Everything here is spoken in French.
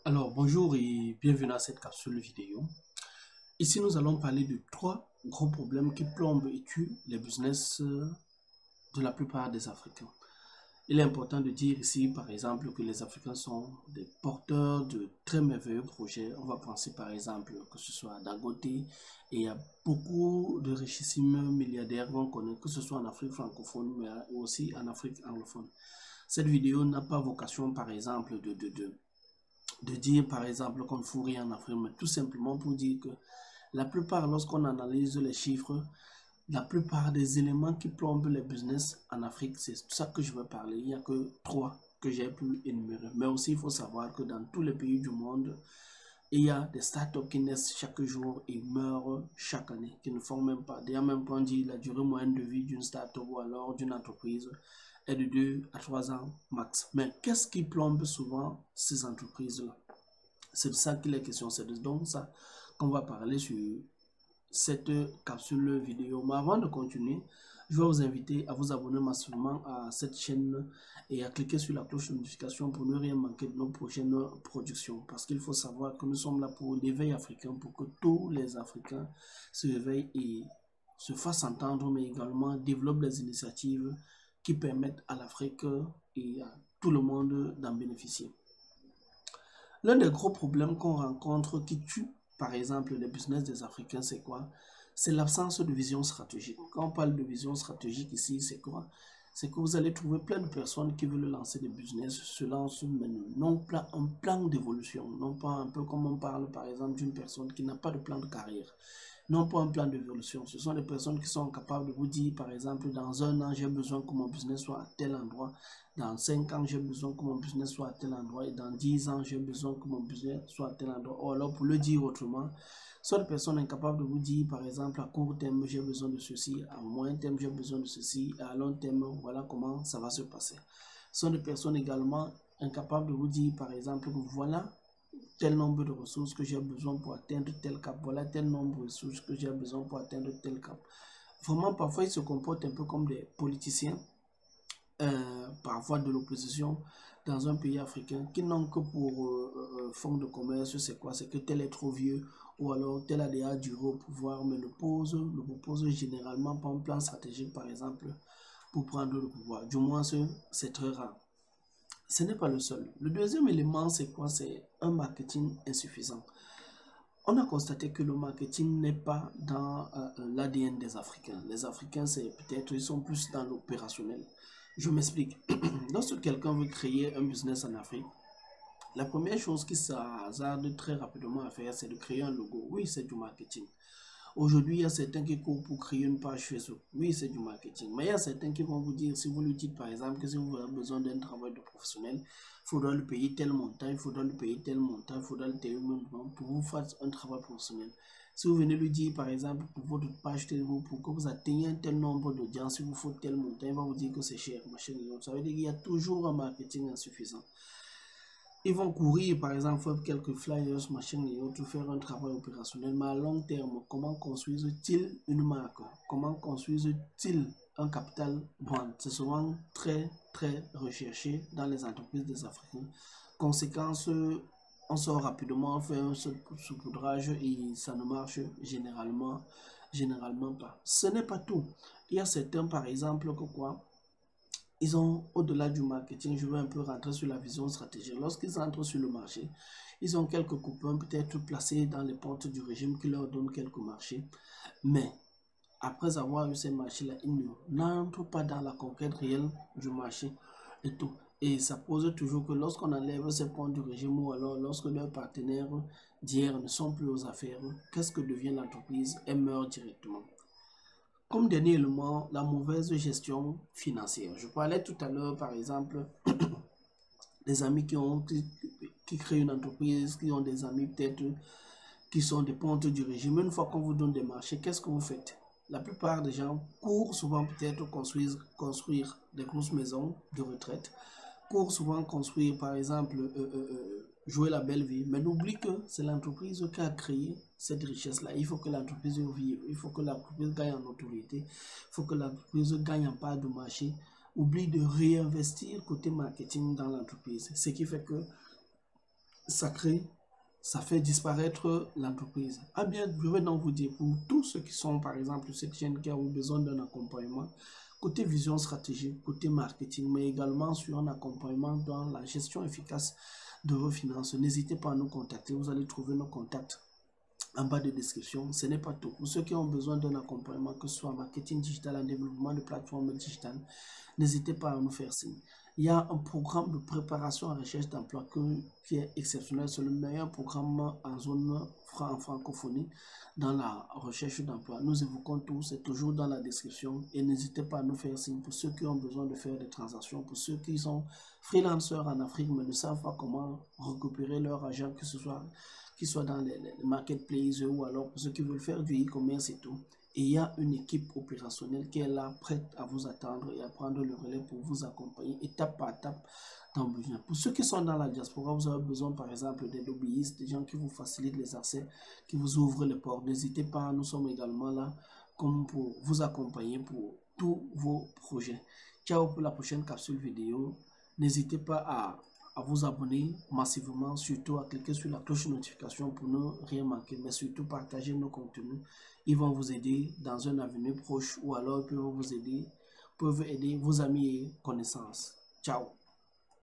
Alors, bonjour et bienvenue à cette capsule vidéo. Ici, nous allons parler de trois gros problèmes qui plombent et tuent les business de la plupart des Africains. Il est important de dire ici, par exemple, que les Africains sont des porteurs de très merveilleux projets. On va penser, par exemple, que ce soit Dangote, et il y a beaucoup de richissimes milliardaires qu'on connaît, que ce soit en Afrique francophone, mais aussi en Afrique anglophone. Cette vidéo n'a pas vocation, par exemple, de dire par exemple qu'on ne fout rien en Afrique, mais tout simplement pour dire que la plupart, lorsqu'on analyse les chiffres, la plupart des éléments qui plombent les business en Afrique, c'est ça que je veux parler. Il n'y a que trois que j'ai pu énumérer. Mais aussi, il faut savoir que dans tous les pays du monde, il y a des startups qui naissent chaque jour et meurent chaque année, qui ne font même pas. D'ailleurs, même quand on dit la durée moyenne de vie d'une startup ou alors d'une entreprise est de 2 à 3 ans max. Mais qu'est-ce qui plombe souvent ces entreprises-là? C'est de ça qu'il est question. C'est donc ça qu'on va parler sur cette capsule vidéo. Mais avant de continuer, je vais vous inviter à vous abonner massivement à cette chaîne et à cliquer sur la cloche de notification pour ne rien manquer de nos prochaines productions. Parce qu'il faut savoir que nous sommes là pour l'éveil africain, pour que tous les Africains se réveillent et se fassent entendre, mais également développent des initiatives qui permettent à l'Afrique et à tout le monde d'en bénéficier. L'un des gros problèmes qu'on rencontre qui tue, par exemple, les business des Africains, c'est quoi? C'est l'absence de vision stratégique. Quand on parle de vision stratégique ici, c'est quoi? C'est que vous allez trouver plein de personnes qui veulent lancer des business, se lancent, mais non pas un plan d'évolution, non pas un peu comme on parle, par exemple, d'une personne qui n'a pas de plan de carrière, non pas un plan d'évolution. Ce sont des personnes qui sont capables de vous dire, par exemple, dans un an, j'ai besoin que mon business soit à tel endroit. Dans 5 ans, j'ai besoin que mon business soit à tel endroit. Et dans 10 ans, j'ai besoin que mon business soit à tel endroit. Ou alors, pour le dire autrement, soit des personnes incapables de vous dire, par exemple, à court terme, j'ai besoin de ceci. À moyen terme, j'ai besoin de ceci. Et à long terme, voilà comment ça va se passer. Ce sont des personnes également incapables de vous dire, par exemple, que voilà tel nombre de ressources que j'ai besoin pour atteindre tel cap. Voilà tel nombre de ressources que j'ai besoin pour atteindre tel cap. Vraiment, parfois, ils se comportent un peu comme des politiciens, parfois de l'opposition dans un pays africain qui n'ont que pour fonds de commerce, c'est quoi? C'est que tel est trop vieux ou alors tel a déjà duré au pouvoir, mais ne propose généralement pas un plan stratégique, par exemple, pour prendre le pouvoir. Du moins, c'est très rare. Ce n'est pas le seul. Le deuxième élément, c'est quoi? C'est un marketing insuffisant. On a constaté que le marketing n'est pas dans l'ADN des Africains. Les Africains, c'est peut-être, ils sont plus dans l'opérationnel. Je m'explique. Lorsque quelqu'un veut créer un business en Afrique, la première chose qui s'hasarde très rapidement à faire, c'est de créer un logo. Oui, c'est du marketing. Aujourd'hui, il y a certains qui courent pour créer une page Facebook. Oui, c'est du marketing. Mais il y a certains qui vont vous dire, si vous lui dites par exemple que si vous avez besoin d'un travail de professionnel, il faudra lui payer tel montant, il faudra lui payer tel montant, il faudra lui payer montant pour vous faire un travail professionnel. Si vous venez lui dire par exemple pour votre page Facebook, pour que vous atteigniez un tel nombre d'audience, il vous faut tel montant, il va vous dire que c'est cher, machin et autres. Ça veut dire qu'il y a toujours un marketing insuffisant. Ils vont courir, par exemple, faire quelques flyers, machin et autres, faire un travail opérationnel. Mais à long terme, comment construisent-ils une marque? Comment construisent-ils un capital brand? C'est souvent très, très recherché dans les entreprises des Africains. Conséquence, on sort rapidement, on fait un saupoudrage et ça ne marche généralement pas. Ce n'est pas tout. Il y a certains, par exemple, que quoi? Ils ont, au-delà du marketing, je veux un peu rentrer sur la vision stratégique. Lorsqu'ils entrent sur le marché, ils ont quelques coupons peut-être placés dans les portes du régime qui leur donnent quelques marchés. Mais après avoir eu ces marchés-là, ils n'entrent pas dans la conquête réelle du marché et tout. Et ça pose toujours que lorsqu'on enlève ces points du régime ou alors lorsque leurs partenaires d'hier ne sont plus aux affaires, qu'est-ce que devient l'entreprise? Elle meurt directement. Comme dernier élément, la mauvaise gestion financière. Je parlais tout à l'heure, par exemple, des amis qui créent une entreprise, qui ont des amis peut-être qui sont des pontes du régime. Une fois qu'on vous donne des marchés, qu'est-ce que vous faites? La plupart des gens courent souvent peut-être construire des grosses maisons de retraite, courent souvent construire, par exemple, jouer la belle vie, mais n'oublie que c'est l'entreprise qui a créé cette richesse-là. Il faut que l'entreprise vive, il faut que l'entreprise gagne en autorité, il faut que l'entreprise gagne en part de marché. Oublie de réinvestir côté marketing dans l'entreprise. Ce qui fait que ça fait disparaître l'entreprise. Ah bien, je vais donc vous dire, pour tous ceux qui sont, par exemple, cette chaîne qui a besoin d'un accompagnement, côté vision stratégique, côté marketing, mais également sur un accompagnement dans la gestion efficace de vos finances, n'hésitez pas à nous contacter. Vous allez trouver nos contacts en bas de description. Ce n'est pas tout. Pour ceux qui ont besoin d'un accompagnement, que ce soit en marketing digital, en développement de plateformes digitales, n'hésitez pas à nous faire signe. Il y a un programme de préparation à recherche d'emploi qui est exceptionnel. C'est le meilleur programme en zone en francophonie dans la recherche d'emploi. Nous évoquons tout, c'est toujours dans la description. Et n'hésitez pas à nous faire signe pour ceux qui ont besoin de faire des transactions, pour ceux qui sont freelancers en Afrique mais ne savent pas comment récupérer leur argent, que ce soit qui soit dans les marketplaces ou alors pour ceux qui veulent faire du e-commerce et tout. Et il y a une équipe opérationnelle qui est là, prête à vous attendre et à prendre le relais pour vous accompagner étape par étape dans le besoin. Pour ceux qui sont dans la diaspora, vous avez besoin par exemple des lobbyistes, des gens qui vous facilitent les accès, qui vous ouvrent les portes. N'hésitez pas, nous sommes également là comme pour vous accompagner pour tous vos projets. Ciao pour la prochaine capsule vidéo. N'hésitez pas à vous abonner massivement, surtout à cliquer sur la cloche de notification pour ne rien manquer, mais surtout partager nos contenus. Ils vont vous aider dans un avenir proche ou alors peuvent vous aider, peuvent aider vos amis et connaissances. Ciao!